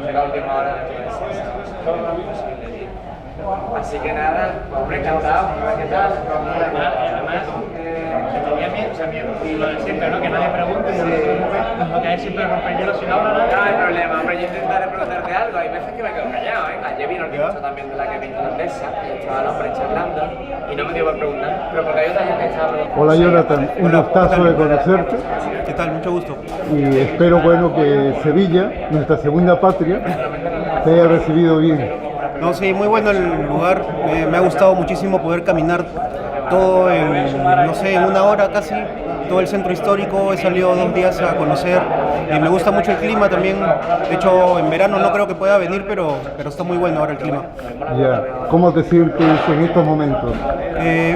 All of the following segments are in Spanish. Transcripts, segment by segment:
llega a última hora de así que nada, pues, hombre, encantado, ¿qué tal? Y además, tenía miedo, o sea, miedo, lo de siempre, ¿no? Que nadie pregunte, lo que hay siempre romper el hielo sin hablar nada. No hay problema, hombre, yo intentaré preguntarte algo, hay veces que me quedo callado, ¿eh? Ayer vino el director también de la que vino irlandesa, y estaba el hombre charlando, y no me dio por preguntar, pero porque hay otra gente que estaba preguntando. Hola Jonathan, un gustazo de conocerte ¿Qué tal? Mucho gusto. y espero bueno que Sevilla, nuestra segunda patria, te haya recibido bien. No, sí, muy bueno el lugar. Me ha gustado muchísimo poder caminar todo en, no sé, en una hora casi, todo el centro histórico. He salido 2 días a conocer y me gusta mucho el clima también. De hecho, en verano no creo que pueda venir, pero está muy bueno ahora el clima. Ya, ¿cómo te sientes en estos momentos?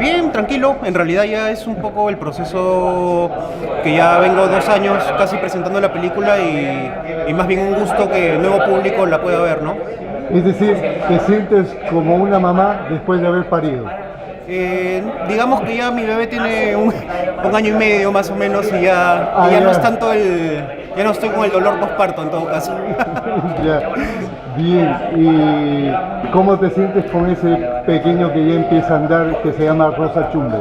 Bien, tranquilo. En realidad ya es un poco el proceso que ya vengo 2 años casi presentando la película y más bien un gusto que el nuevo público la pueda ver, ¿no? Es decir, te sientes como una mamá después de haber parido. Digamos que ya mi bebé tiene un año y medio más o menos y ya no es tanto ya no estoy con el dolor postparto en todo caso. Ya, bien. ¿Y cómo te sientes con ese pequeño que ya empieza a andar que se llama Rosa Chumbes?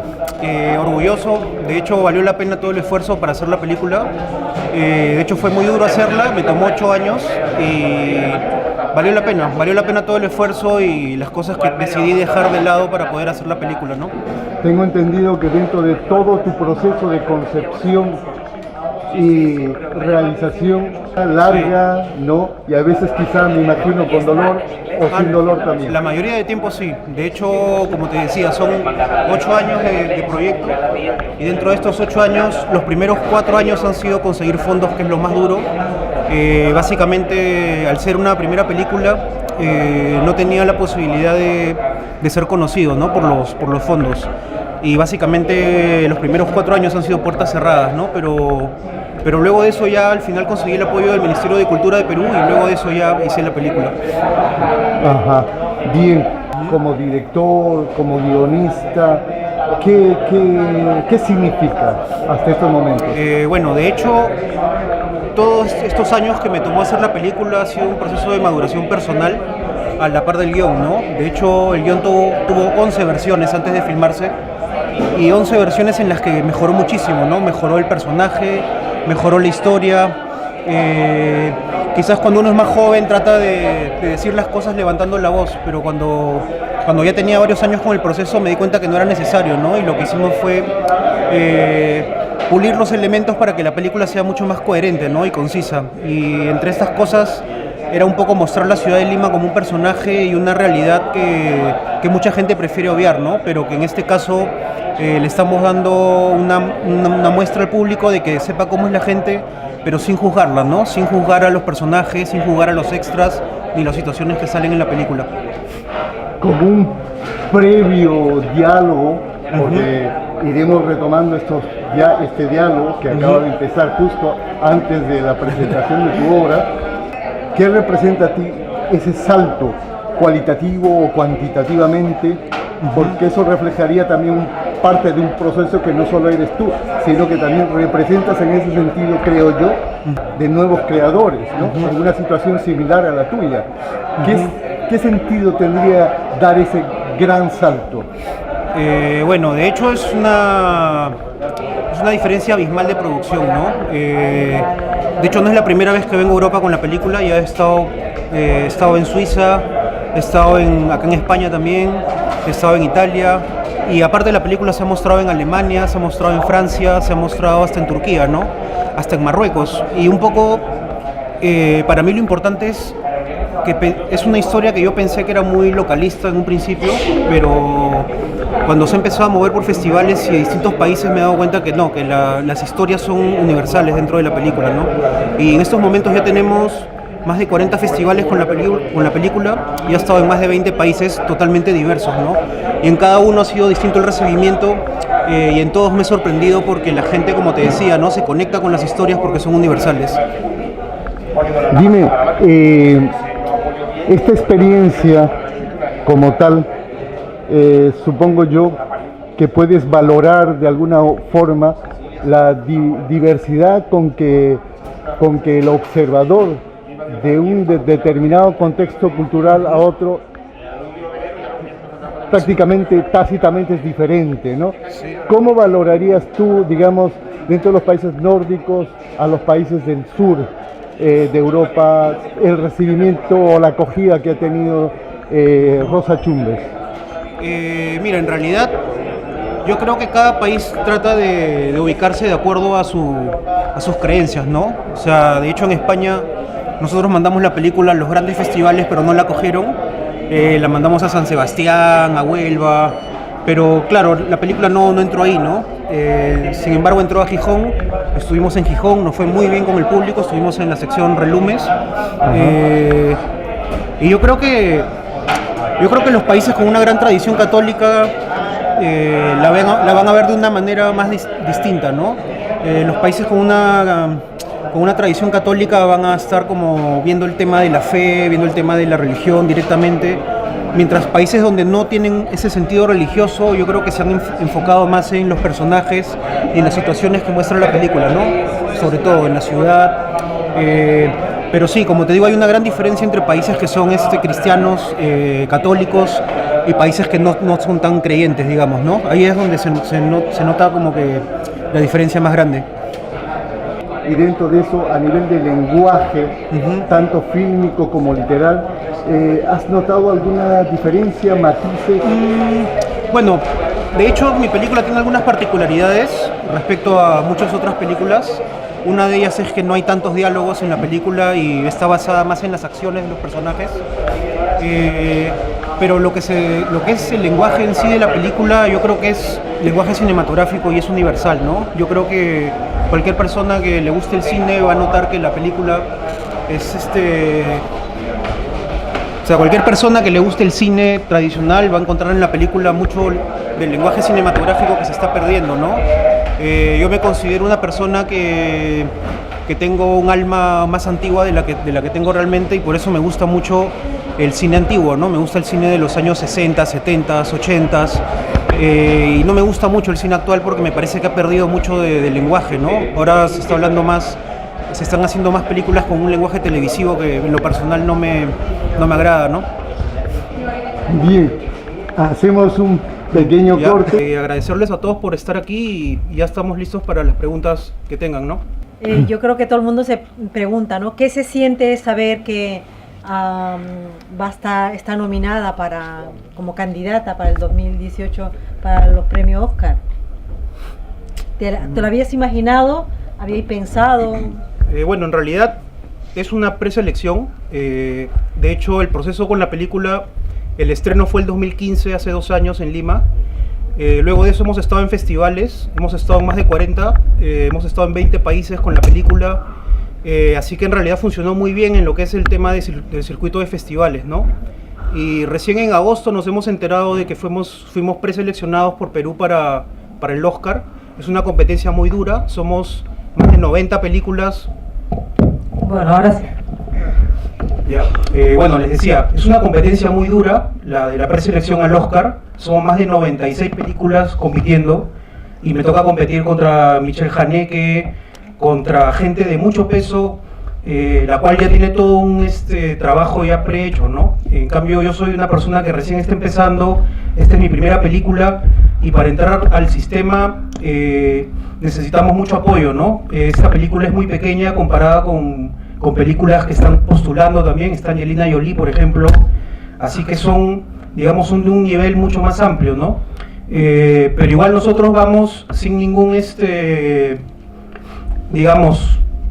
Orgulloso, de hecho valió la pena todo el esfuerzo para hacer la película. De hecho fue muy duro hacerla, me tomó 8 años y valió la pena todo el esfuerzo y las cosas que decidí dejar de lado para poder hacer la película, ¿no? Tengo entendido que dentro de todo tu proceso de concepción y realización larga, ¿no? Y a veces quizá me imagino con dolor o sin dolor también. La mayoría de tiempo sí. De hecho, como te decía, son 8 años de proyecto y dentro de estos 8 años, los primeros 4 años han sido conseguir fondos, que es lo más duro. Básicamente, al ser una primera película, no tenía la posibilidad de ser conocido, ¿no? por los fondos. Y básicamente los primeros 4 años han sido puertas cerradas, ¿no? Pero luego de eso ya al final conseguí el apoyo del Ministerio de Cultura de Perú y luego de eso ya hice la película. Ajá, bien. Como director, como guionista, ¿qué significa hasta estos momentos? Bueno, de hecho, todos estos años que me tomó hacer la película ha sido un proceso de maduración personal a la par del guión, ¿no? De hecho, el guión tuvo 11 versiones antes de filmarse y 11 versiones en las que mejoró muchísimo, ¿no? Mejoró el personaje, mejoró la historia. Quizás cuando uno es más joven trata de decir las cosas levantando la voz, pero cuando ya tenía varios años con el proceso me di cuenta que no era necesario, ¿no? Y lo que hicimos fue pulir los elementos para que la película sea mucho más coherente, ¿no? Y concisa. Y entre estas cosas era un poco mostrar la ciudad de Lima como un personaje y una realidad que mucha gente prefiere obviar, ¿no? Pero que en este caso le estamos dando una muestra al público de que sepa cómo es la gente, pero sin juzgarla, ¿no? Sin juzgar a los personajes, sin juzgar a los extras ni las situaciones que salen en la película. Como un previo diálogo, porque iremos retomando este diálogo que acaba de empezar justo antes de la presentación de tu obra. ¿Qué representa a ti ese salto cualitativo o cuantitativamente? Porque eso reflejaría también parte de un proceso que no solo eres tú, sino que también representas en ese sentido, creo yo, de nuevos creadores, ¿no? En una situación similar a la tuya. ¿Qué sentido tendría dar ese gran salto? Bueno, de hecho es una diferencia abismal de producción, ¿no? De hecho no es la primera vez que vengo a Europa con la película, ya he estado en Suiza, he estado acá en España también, he estado en Italia y aparte de la película se ha mostrado en Alemania, se ha mostrado en Francia, se ha mostrado hasta en Turquía, ¿no? Hasta en Marruecos. Y un poco para mí lo importante es que es una historia que yo pensé que era muy localista en un principio, pero cuando se empezó a mover por festivales y distintos países me he dado cuenta que no, que las historias son universales dentro de la película, ¿no? Y en estos momentos ya tenemos más de 40 festivales con la película y ha estado en más de 20 países totalmente diversos, ¿no? Y en cada uno ha sido distinto el recibimiento y en todos me he sorprendido porque la gente, como te decía, ¿no? Se conecta con las historias porque son universales. Dime, esta experiencia como tal, supongo yo que puedes valorar de alguna forma la diversidad con que el observador de un determinado contexto cultural a otro prácticamente tácitamente es diferente, ¿no? ¿Cómo valorarías tú, digamos, dentro de los países nórdicos a los países del sur de Europa, el recibimiento o la acogida que ha tenido Rosa Chumbes? Mira, en realidad yo creo que cada país trata de ubicarse de acuerdo a sus creencias, ¿no? O sea, de hecho en España nosotros mandamos la película a los grandes festivales, pero no la cogieron. La mandamos a San Sebastián, a Huelva, pero claro, la película no entró ahí, ¿no? Sin embargo entró a Gijón, estuvimos en Gijón, nos fue muy bien con el público, estuvimos en la sección Relumes. Y yo creo que los países con una gran tradición católica la van a ver de una manera más distinta, ¿no? Los países con una tradición católica van a estar como viendo el tema de la fe, viendo el tema de la religión directamente, mientras países donde no tienen ese sentido religioso, yo creo que se han enfocado más en los personajes y en las situaciones que muestra la película, ¿no? Sobre todo en la ciudad. Pero sí, como te digo, hay una gran diferencia entre países que son cristianos, católicos, y países que no son tan creyentes, digamos, ¿no? Ahí es donde se nota como que la diferencia más grande. Y dentro de eso, a nivel de lenguaje, tanto fílmico como literal, ¿has notado alguna diferencia, matices? Bueno, de hecho mi película tiene algunas particularidades respecto a muchas otras películas. Una de ellas es que no hay tantos diálogos en la película y está basada más en las acciones de los personajes. Pero lo que es el lenguaje en sí de la película, yo creo que es lenguaje cinematográfico y es universal, ¿no? Yo creo que cualquier persona que le guste el cine va a notar que la película es O sea, cualquier persona que le guste el cine tradicional va a encontrar en la película mucho del lenguaje cinematográfico que se está perdiendo, ¿no? Yo me considero una persona que tengo un alma más antigua de la que tengo realmente, y por eso me gusta mucho el cine antiguo, ¿no? Me gusta el cine de los años 60, 70, 80 y no me gusta mucho el cine actual porque me parece que ha perdido mucho del lenguaje, ¿no? Ahora se están haciendo más películas con un lenguaje televisivo que en lo personal no me agrada, ¿no? Bien, hacemos un pequeño corte. Agradecerles a todos por estar aquí y ya estamos listos para las preguntas que tengan, ¿no? Yo creo que todo el mundo se pregunta, ¿no? ¿Qué se siente saber que está nominada como candidata para el 2018 para los premios Oscar? ¿Te lo habías imaginado? ¿Habíais pensado? Bueno, en realidad es una preselección. De hecho, el proceso con la película, el estreno fue el 2015, hace 2 años en Lima. Luego de eso hemos estado en festivales, hemos estado en más de 40, hemos estado en 20 países con la película. Así que en realidad funcionó muy bien en lo que es el tema del circuito de festivales, ¿no? Y recién en agosto nos hemos enterado de que fuimos preseleccionados por Perú para el Oscar. Es una competencia muy dura, somos más de 90 películas. Bueno, ahora sí. Bueno, les decía, es una competencia muy dura, la de la preselección al Oscar. Somos más de 96 películas compitiendo y me toca competir contra Michel Haneke, contra gente de mucho peso, la cual ya tiene todo un trabajo ya prehecho, ¿no? En cambio yo soy una persona que recién está empezando, esta es mi primera película y para entrar al sistema necesitamos mucho apoyo, ¿no? Esta película es muy pequeña comparada con películas que están postulando también, está Angelina Jolie, por ejemplo, así que son de un nivel mucho más amplio, ¿no? Pero igual nosotros vamos sin ningún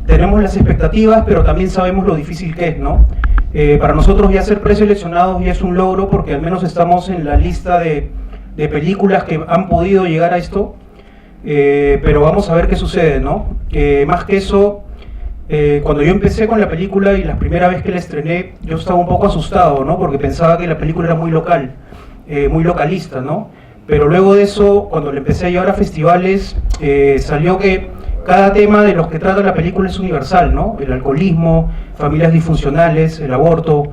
tenemos las expectativas, pero también sabemos lo difícil que es, ¿no? Para nosotros ya ser preseleccionados ya es un logro porque al menos estamos en la lista de películas que han podido llegar a esto, pero vamos a ver qué sucede, ¿no? Más que eso, cuando yo empecé con la película y la primera vez que la estrené, yo estaba un poco asustado, ¿no? Porque pensaba que la película era muy local, muy localista, ¿no? Pero luego de eso, cuando le empecé a llevar a festivales, salió que cada tema de los que trata la película es universal, ¿no? El alcoholismo, familias disfuncionales, el aborto.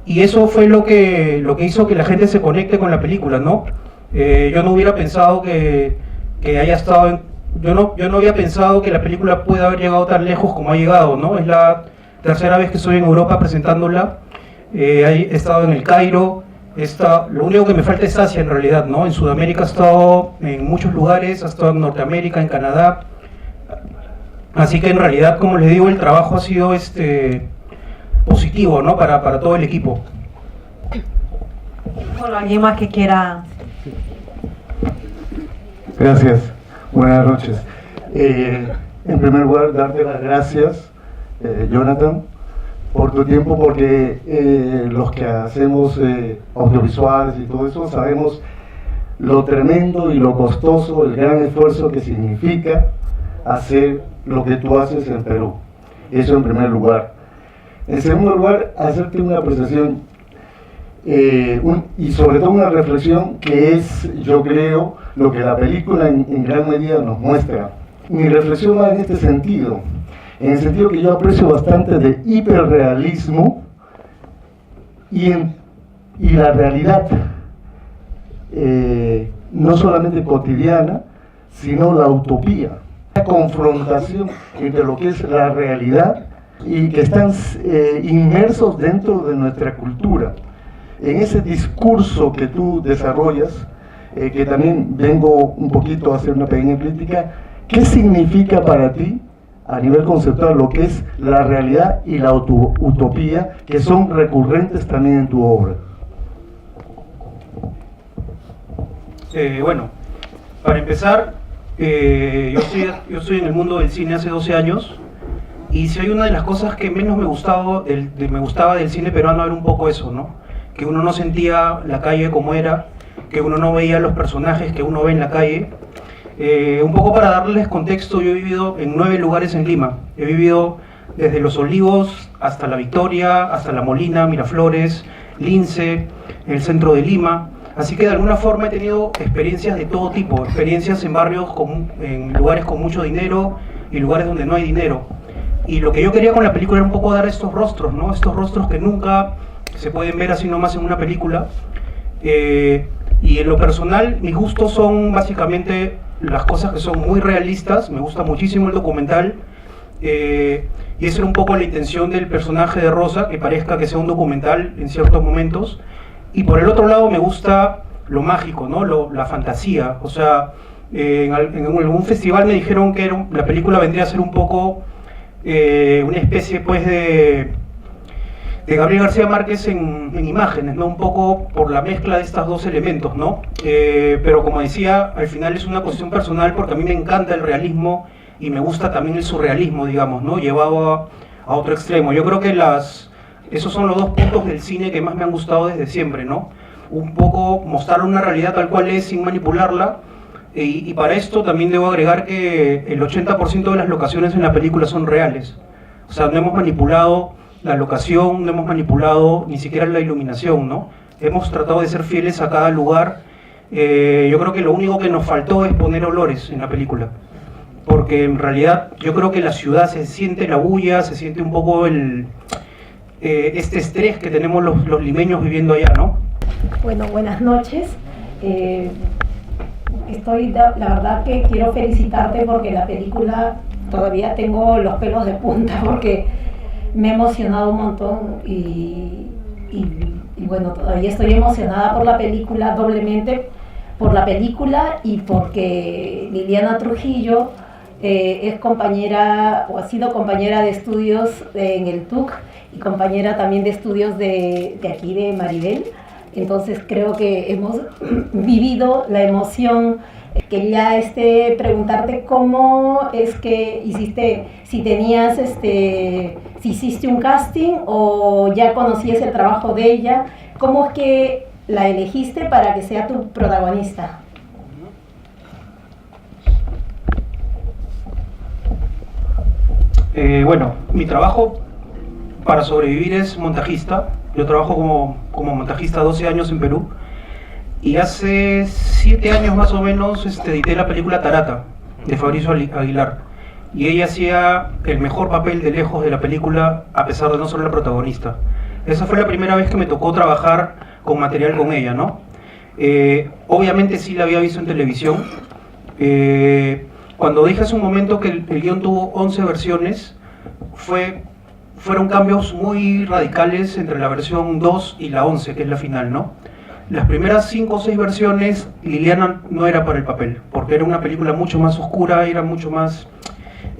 Y eso fue lo que hizo que la gente se conecte con la película, ¿no? Yo no hubiera pensado que haya estado yo no había pensado que la película pueda haber llegado tan lejos como ha llegado, ¿no? Es la tercera vez que estoy en Europa presentándola. He estado en el Cairo, lo único que me falta es Asia en realidad, ¿no? En Sudamérica he estado en muchos lugares, he estado en Norteamérica, en Canadá. Así que en realidad, como les digo, el trabajo ha sido positivo, ¿no? Para todo el equipo. Bueno, ¿alguien más que quiera? Gracias, buenas noches. En primer lugar, darte las gracias, Jonathan, por tu tiempo, porque los que hacemos audiovisuales y todo eso sabemos lo tremendo y lo costoso, el gran esfuerzo que significa hacer lo que tú haces en Perú. Eso en primer lugar. En segundo lugar, hacerte una apreciación y sobre todo una reflexión que es, yo creo, lo que la película en gran medida nos muestra. Mi reflexión va en este sentido, en el sentido que yo aprecio bastante de hiperrealismo y la realidad, no solamente cotidiana, sino la utopía. La confrontación entre lo que es la realidad y que están inmersos dentro de nuestra cultura. En ese discurso que tú desarrollas, que también vengo un poquito a hacer una pequeña crítica, ¿qué significa para ti, a nivel conceptual, lo que es la realidad y la utopía, que son recurrentes también en tu obra? Bueno, para empezar, yo estoy en el mundo del cine hace 12 años, y si hay una de las cosas que menos me gustaba del cine peruano era un poco eso, ¿no? Que uno no sentía la calle como era, que uno no veía los personajes que uno ve en la calle. Un poco para darles contexto, yo he vivido en 9 lugares en Lima. He vivido desde Los Olivos hasta La Victoria, hasta La Molina, Miraflores, Lince, el centro de Lima. Así que de alguna forma he tenido experiencias de todo tipo, experiencias en barrios, en lugares con mucho dinero y lugares donde no hay dinero. Y lo que yo quería con la película era un poco dar estos rostros, ¿no? Estos rostros que nunca se pueden ver así nomás en una película. Y en lo personal, mis gustos son básicamente las cosas que son muy realistas. Me gusta muchísimo el documental. Y esa era un poco la intención del personaje de Rosa, que parezca que sea un documental en ciertos momentos. Y por el otro lado me gusta lo mágico, ¿no? La fantasía. O sea, en algún festival me dijeron que la película vendría a ser un poco una especie pues de Gabriel García Márquez en imágenes, ¿no? Un poco por la mezcla de estos dos elementos, ¿no? Pero como decía, al final es una cuestión personal porque a mí me encanta el realismo y me gusta también el surrealismo, digamos, ¿no? Llevado a otro extremo. Yo creo que esos son los dos puntos del cine que más me han gustado desde siempre, ¿no? Un poco mostrar una realidad tal cual es sin manipularla. Y para esto también debo agregar que el 80% de las locaciones en la película son reales. O sea, no hemos manipulado la locación, no hemos manipulado ni siquiera la iluminación, ¿no? Hemos tratado de ser fieles a cada lugar. Yo creo que lo único que nos faltó es poner olores en la película. Porque en realidad yo creo que la ciudad se siente la bulla, se siente un poco este estrés que tenemos los limeños viviendo allá, ¿no? Bueno, buenas noches. La verdad que quiero felicitarte porque la película todavía tengo los pelos de punta porque me he emocionado un montón y bueno, todavía estoy emocionada por la película, doblemente por la película y porque Liliana Trujillo es compañera o ha sido compañera de estudios en el TUC y compañera también de estudios de aquí de Maribel. Entonces creo que hemos vivido la emoción. Quería preguntarte cómo es que hiciste, si hiciste un casting o ya conocías el trabajo de ella, cómo es que la elegiste para que sea tu protagonista. Bueno, mi trabajo para sobrevivir es montajista. Yo trabajo como montajista 12 años en Perú y hace 7 años más o menos edité la película Tarata de Fabricio Aguilar y ella hacía el mejor papel de lejos de la película a pesar de no ser la protagonista. Esa fue la primera vez que me tocó trabajar con material con ella, ¿no? Obviamente sí la había visto en televisión. Cuando dije hace un momento que el guión tuvo 11 versiones, fue fueron cambios muy radicales entre la versión 2 y la 11, que es la final, ¿no? Las primeras 5 o 6 versiones, Liliana no era para el papel, porque era una película mucho más oscura, era mucho más...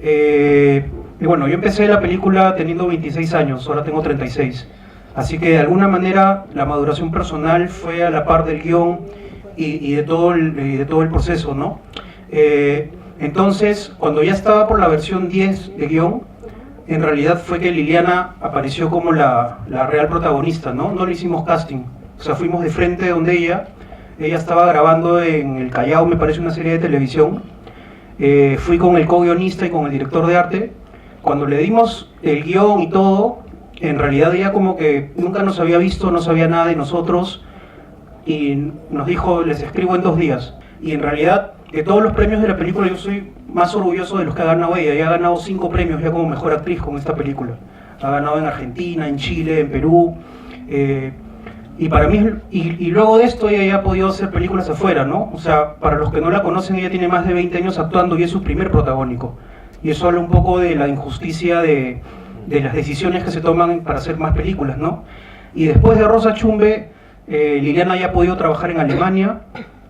y bueno, yo empecé la película teniendo 26 años, ahora tengo 36. Así que de alguna manera la maduración personal fue a la par del guión y de todo el proceso, ¿no? Entonces, cuando ya estaba por la versión 10 de guión, en realidad fue que Liliana apareció como la real protagonista, ¿no? No le hicimos casting, o sea, fuimos de frente donde ella estaba grabando en el Callao, me parece, una serie de televisión. Fui con el co-guionista y con el director de arte. Cuando le dimos el guión y todo, en realidad ella como que nunca nos había visto, no sabía nada de nosotros y nos dijo, les escribo en 2 días. Y en realidad, de todos los premios de la película, yo soy más orgulloso de los que ha ganado ella. Ella ha ganado 5 premios ya como mejor actriz con esta película. Ha ganado en Argentina, en Chile, en Perú. Y para mí, y luego de esto ella ya ha podido hacer películas afuera, ¿no? O sea, para los que no la conocen, ella tiene más de 20 años actuando y es su primer protagónico. Y eso habla un poco de la injusticia de las decisiones que se toman para hacer más películas, ¿no? Y después de Rosa Chumbe, Liliana ya ha podido trabajar en Alemania,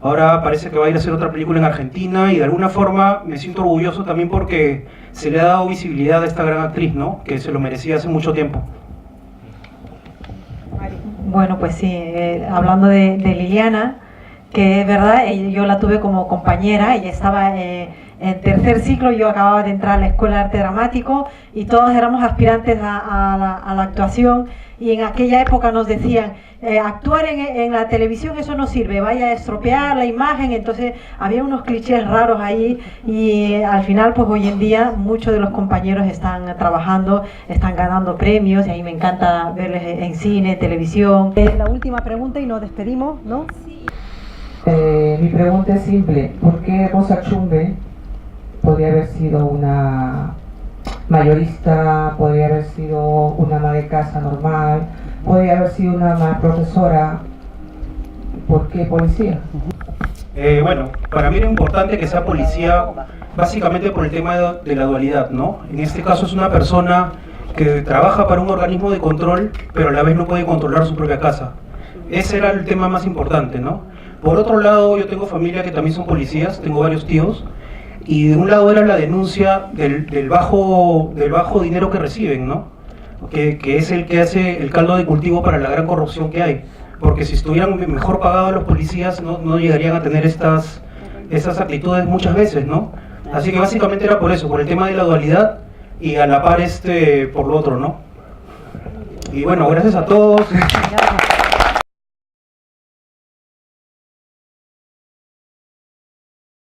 ahora parece que va a ir a hacer otra película en Argentina y de alguna forma me siento orgulloso también porque se le ha dado visibilidad a esta gran actriz, ¿no? Que se lo merecía hace mucho tiempo. Bueno, pues sí, hablando de Liliana, que es verdad, yo la tuve como compañera, ella estaba en tercer ciclo, yo acababa de entrar a la Escuela de Arte Dramático y todos éramos aspirantes a la actuación y en aquella época nos decían, actuar en la televisión eso no sirve, vaya a estropear la imagen, entonces había unos clichés raros ahí y al final pues hoy en día muchos de los compañeros están trabajando, están ganando premios y a mí me encanta verles en cine, televisión. La última pregunta y nos despedimos, ¿no? Mi pregunta es simple, ¿por qué Rosa Chumbe podría haber sido una mayorista, podría haber sido una ama de casa normal, podría haber sido una profesora? ¿Por qué policía? Bueno, para mí era importante que sea policía básicamente por el tema de la dualidad, ¿no? En este caso es una persona que trabaja para un organismo de control, pero a la vez no puede controlar su propia casa. Ese era el tema más importante, ¿no? Por otro lado, yo tengo familia que también son policías, tengo varios tíos, y de un lado era la denuncia del bajo dinero que reciben, ¿no? Que es el que hace el caldo de cultivo para la gran corrupción que hay. Porque si estuvieran mejor pagados los policías, no llegarían a tener estas actitudes muchas veces, ¿no? Así que básicamente era por eso, por el tema de la dualidad y a la par por lo otro, ¿no? Y bueno, gracias a todos.